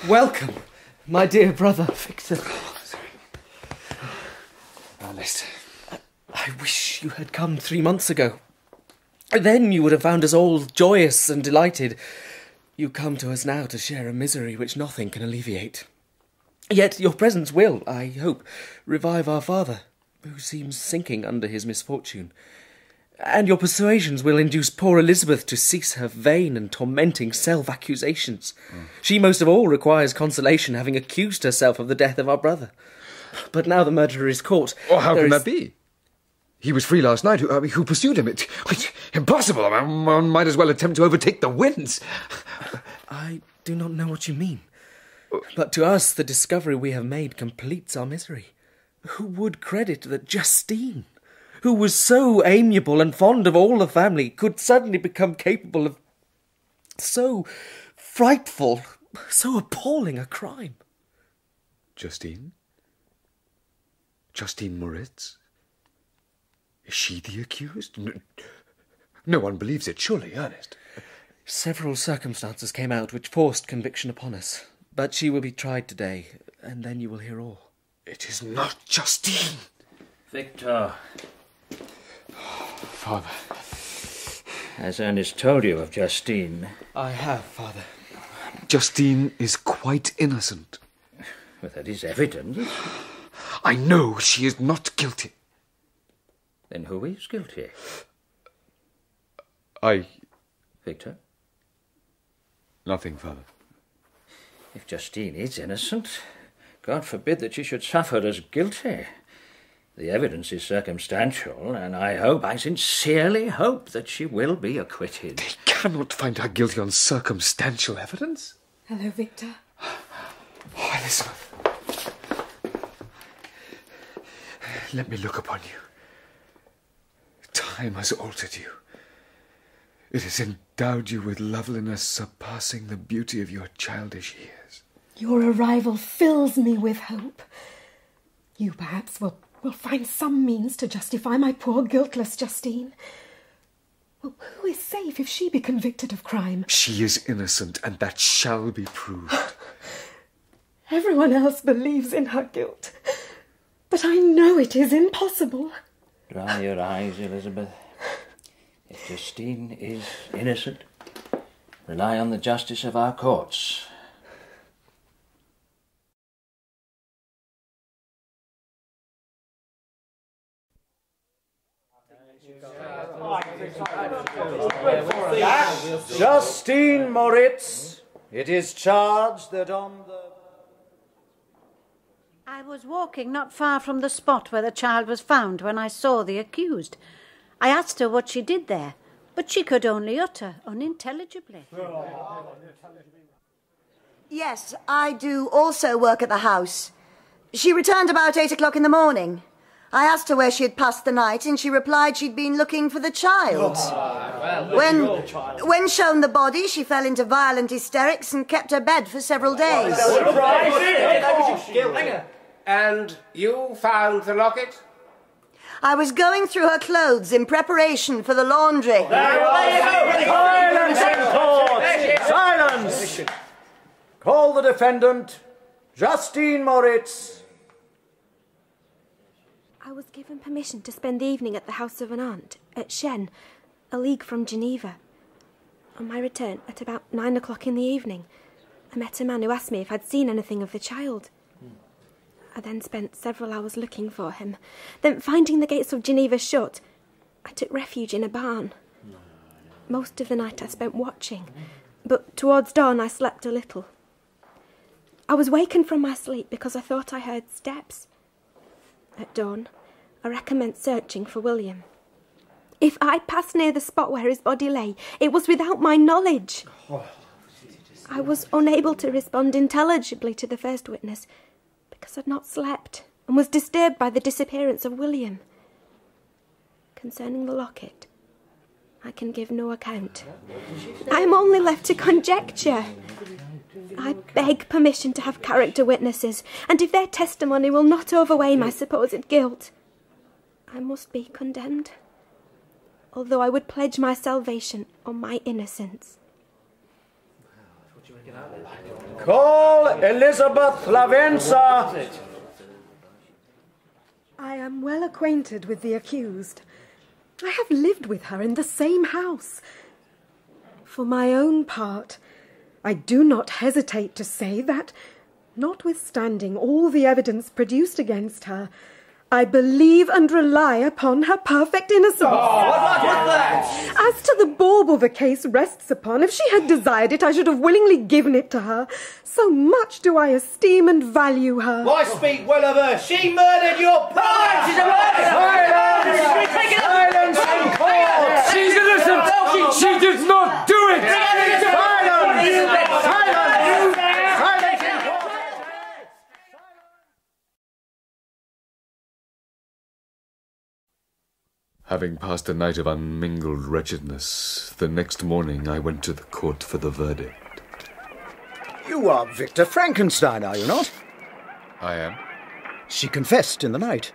Welcome, my dear brother, Victor. Ernest. I wish you had come 3 months ago. Then you would have found us all joyous and delighted. You come to us now to share a misery which nothing can alleviate. Yet your presence will, I hope, revive our father, who seems sinking under his misfortune. And your persuasions will induce poor Elizabeth to cease her vain and tormenting self-accusations. She most of all requires consolation, having accused herself of the death of our brother. But now the murderer is caught. Oh, how can that be? He was free last night. Who pursued him? It's impossible. One might as well attempt to overtake the winds. I do not know what you mean. But to us, the discovery we have made completes our misery. Who would credit that Justine, who was so amiable and fond of all the family, could suddenly become capable of so frightful, so appalling a crime? Justine? Justine Moritz? Is she the accused? No one believes it, surely, Ernest. Several circumstances came out which forced conviction upon us. But she will be tried today, and then you will hear all. It is not Justine. Victor. Father. Has Ernest told you of Justine? I have, Father. Justine is quite innocent. Well, that is evident. I know she is not guilty. Then who is guilty? Victor? Nothing, Father. If Justine is innocent, God forbid that she should suffer as guilty. The evidence is circumstantial, and I sincerely hope that she will be acquitted. They cannot find her guilty on circumstantial evidence. Hello, Victor. Oh, Elizabeth. Let me look upon you. Time has altered you. It has endowed you with loveliness surpassing the beauty of your childish years. Your arrival fills me with hope. You perhaps will find some means to justify my poor guiltless Justine. Well, who is safe if she be convicted of crime? She is innocent, and that shall be proved. Everyone else believes in her guilt, but I know it is impossible. Dry your eyes, Elizabeth. If Justine is innocent, rely on the justice of our courts. Justine Moritz, it is charged that on the... I was walking not far from the spot where the child was found when I saw the accused. I asked her what she did there, but she could only utter unintelligibly. Yes, I do also work at the house. She returned about 8 o'clock in the morning. I asked her where she had passed the night, and she replied she'd been looking for the child. When shown the body, she fell into violent hysterics and kept her bed for several days. And you found the locket? I was going through her clothes in preparation for the laundry. Silence in court! Silence! Call the defendant, Justine Moritz. I was given permission to spend the evening at the house of an aunt, at Shen, a league from Geneva. On my return, at about 9 o'clock in the evening, I met a man who asked me if I'd seen anything of the child. I then spent several hours looking for him. Then, finding the gates of Geneva shut, I took refuge in a barn. Most of the night I spent watching, but towards dawn I slept a little. I was wakened from my sleep because I thought I heard steps. At dawn, I recommenced searching for William. If I passed near the spot where his body lay, it was without my knowledge. I was unable to respond intelligibly to the first witness because I'd not slept and was disturbed by the disappearance of William. Concerning the locket, I can give no account. I am only left to conjecture. I beg permission to have character witnesses, and if their testimony will not overweigh my supposed guilt, I must be condemned, although I would pledge my salvation on my innocence. Call Elizabeth Lavenza! I am well acquainted with the accused. I have lived with her in the same house. For my own part, I do not hesitate to say that, notwithstanding all the evidence produced against her, I believe and rely upon her perfect innocence. What was that? As to the bauble the case rests upon, if she had desired it, I should have willingly given it to her. So much do I esteem and value her. Why speak well of her? She murdered your bride! She's a murderer! Silence! Silence in court! She's innocent! She did not do it! Silence! Silence! Having passed a night of unmingled wretchedness, the next morning I went to the court for the verdict. You are Victor Frankenstein, are you not? I am. She confessed in the night.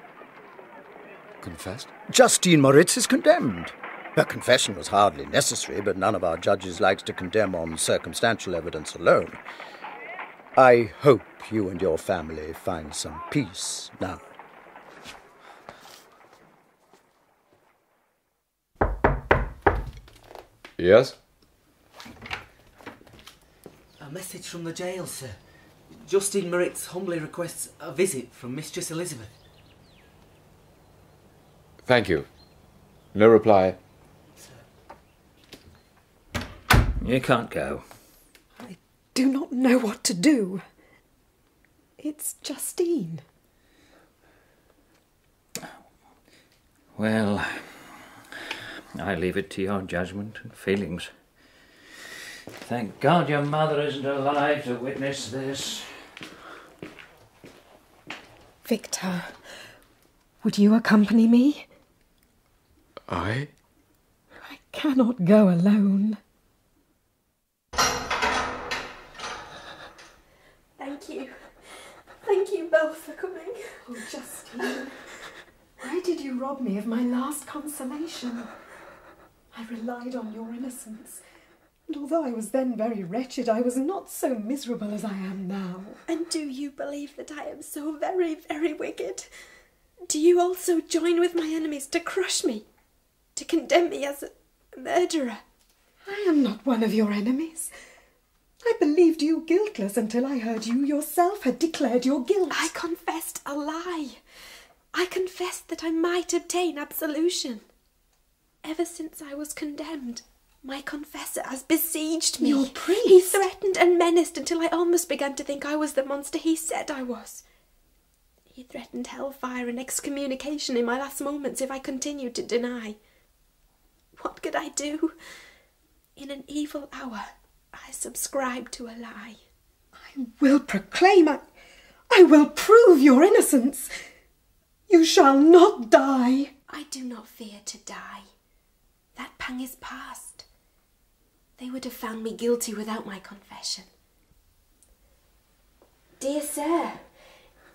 Confessed? Justine Moritz is condemned. Her confession was hardly necessary, but none of our judges likes to condemn on circumstantial evidence alone. I hope you and your family find some peace now. Yes? A message from the jail, sir. Justine Moritz humbly requests a visit from Mistress Elizabeth. Thank you. No reply. You can't go. I do not know what to do. It's Justine. Well, I leave it to your judgment and feelings. Thank God your mother isn't alive to witness this. Victor, would you accompany me? I? I cannot go alone. Thank you. Thank you both for coming. Oh, Justine, why did you rob me of my last consolation? I relied on your innocence, and although I was then very wretched, I was not so miserable as I am now. And do you believe that I am so very, very wicked? Do you also join with my enemies to crush me, to condemn me as a murderer? I am not one of your enemies. I believed you guiltless until I heard you yourself had declared your guilt. I confessed a lie. I confessed that I might obtain absolution. Ever since I was condemned, my confessor has besieged me. Your priest? He threatened and menaced until I almost began to think I was the monster he said I was. He threatened hellfire and excommunication in my last moments if I continued to deny. What could I do? In an evil hour, I subscribed to a lie. I will proclaim, I will prove your innocence. You shall not die. I do not fear to die. That pang is past. They would have found me guilty without my confession. Dear sir,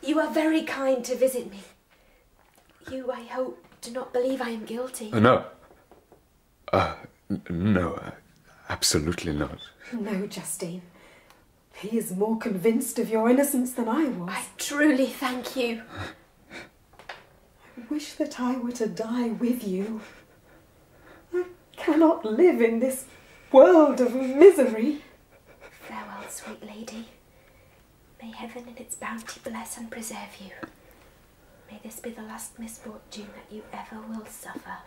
you are very kind to visit me. You, I hope, do not believe I am guilty. No. No, absolutely not. No, Justine. He is more convinced of your innocence than I was. I truly thank you. I wish that I were to die with you. I cannot live in this world of misery. Farewell, sweet lady. May heaven in its bounty bless and preserve you. May this be the last misfortune that you ever will suffer.